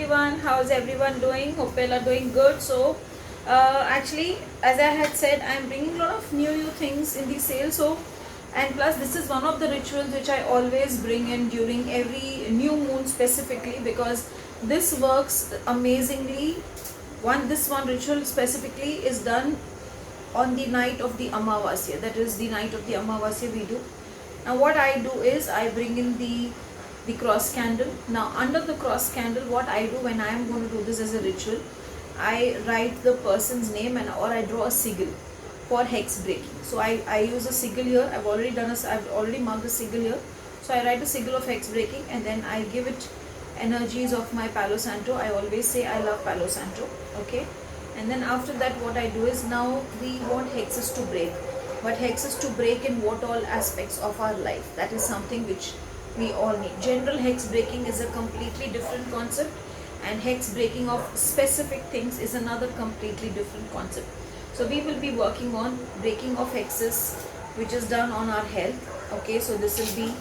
everyone, how's everyone doing? Hope you are doing good. So actually, as I had said, I'm bringing a lot of new things in the sale. So and plus this is one of the rituals which I always bring in during every new moon specifically, because this works amazingly. This one ritual specifically is done on the night of the Amavasya, that is the night of the Amavasya we do. Now what I do is I bring in the cross candle. Now under the cross candle, what I do when I am going to do this as a ritual, I write the person's name and or I draw a sigil for hex breaking. So I use a sigil here. I've already marked a sigil here. So I write a sigil of hex breaking and then I give it energies of my Palo Santo. I always say I love Palo Santo. Okay. And then after that what I do is, now we want hexes to break. But hexes to break in what all aspects of our life? That is something which we all need. General hex breaking is a completely different concept, and hex breaking of specific things is another completely different concept. So we will be working on breaking of hexes, which is done on our health. Okay, so this will be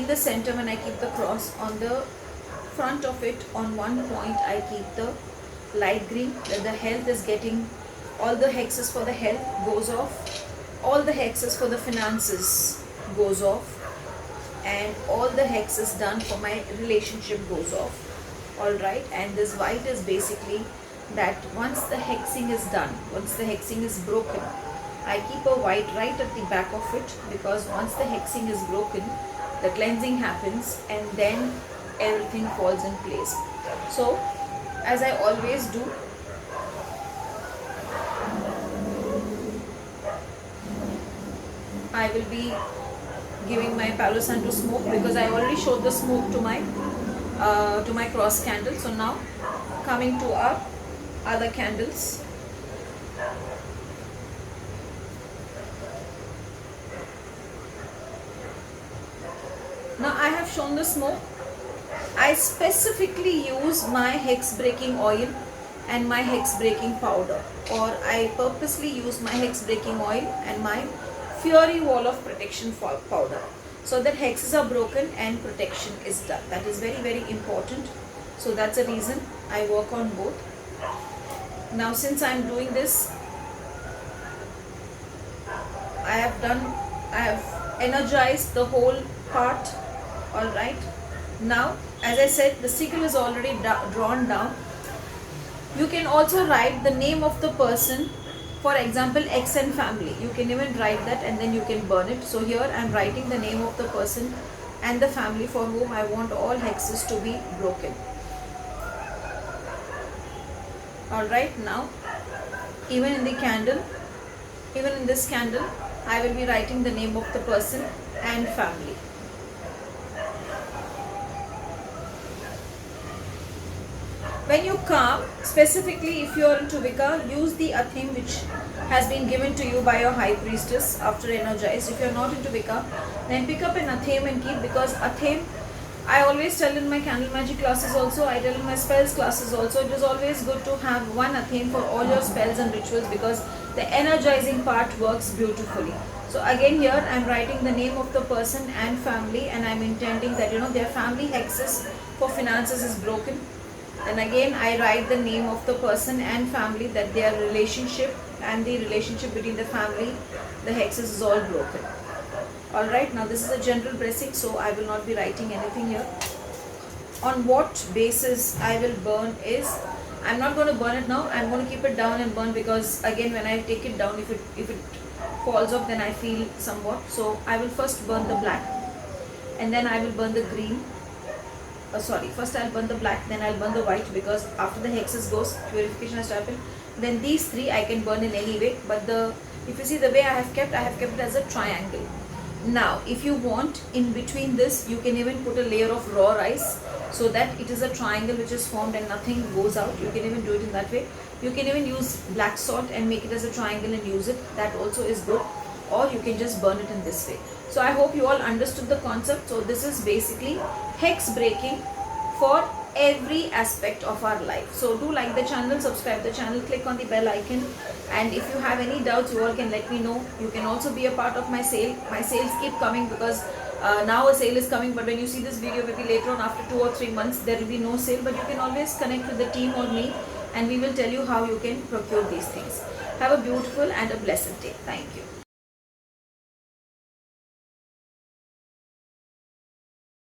in the center. When I keep the cross on the front of it, on one point I keep the light green, that the health is getting, all the hexes for the health goes off, all the hexes for the finances goes off, and all the hexes done for my relationship goes off. Alright, and this white is basically that once the hexing is done, once the hexing is broken, I keep a white right at the back of it, because once the hexing is broken, the cleansing happens and then everything falls in place. So as I always do, I will be giving my Palo Santo smoke, because I already showed the smoke to my cross candle. So now coming to our other candles. Now I have shown the smoke. I specifically use my hex breaking oil and my hex breaking powder, or I purposely use my hex breaking oil and my fury wall of protection powder, so that hexes are broken and protection is done. That is very important. So that's the reason I work on both. Now since I am doing this, I have energized the whole part. Alright, now as I said, the sigil is already drawn down. You can also write the name of the person. For example, X and family, you can even write that and then you can burn it. So here I am writing the name of the person and the family for whom I want all hexes to be broken. Alright, now even in the candle, even in this candle, I will be writing the name of the person and family. When you calm, specifically if you are into Wicca, use the theme which has been given to you by your high priestess after energized. If you are not into Wicca, then pick up an theme and keep, because theme, I always tell in my candle magic classes also, I tell in my spells classes also, it is always good to have one theme for all your spells and rituals, because the energizing part works beautifully. So again here I am writing the name of the person and family, and I am intending that their family hexes for finances is broken. And again I write the name of the person and family, that their relationship and the relationship between the family, the hexes is all broken. Alright, now this is a general blessing, so I will not be writing anything here. On what basis I will burn is, I am not going to burn it now, I am going to keep it down and burn, because again when I take it down, if it falls off, then I feel somewhat. So I will first burn the black, and then I will burn the green. First I'll burn the black, then I'll burn the white, because after the hexes goes, purification has to happen. Then these three I can burn in any way, but if you see the way I have kept it as a triangle. Now if you want, in between this you can even put a layer of raw rice, so that it is a triangle which is formed and nothing goes out. You can even do it in that way. You can even use black salt and make it as a triangle and use it. That also is good. Or you can just burn it in this way. So I hope you all understood the concept. So this is basically hex breaking for every aspect of our life. So do like the channel, subscribe the channel, click on the bell icon, and if you have any doubts, you all can let me know. You can also be a part of my sale. My sales keep coming because now a sale is coming, but when you see this video maybe later on after 2 or 3 months there will be no sale, but you can always connect with the team or me and we will tell you how you can procure these things. Have a beautiful and a blessed day. Thank you.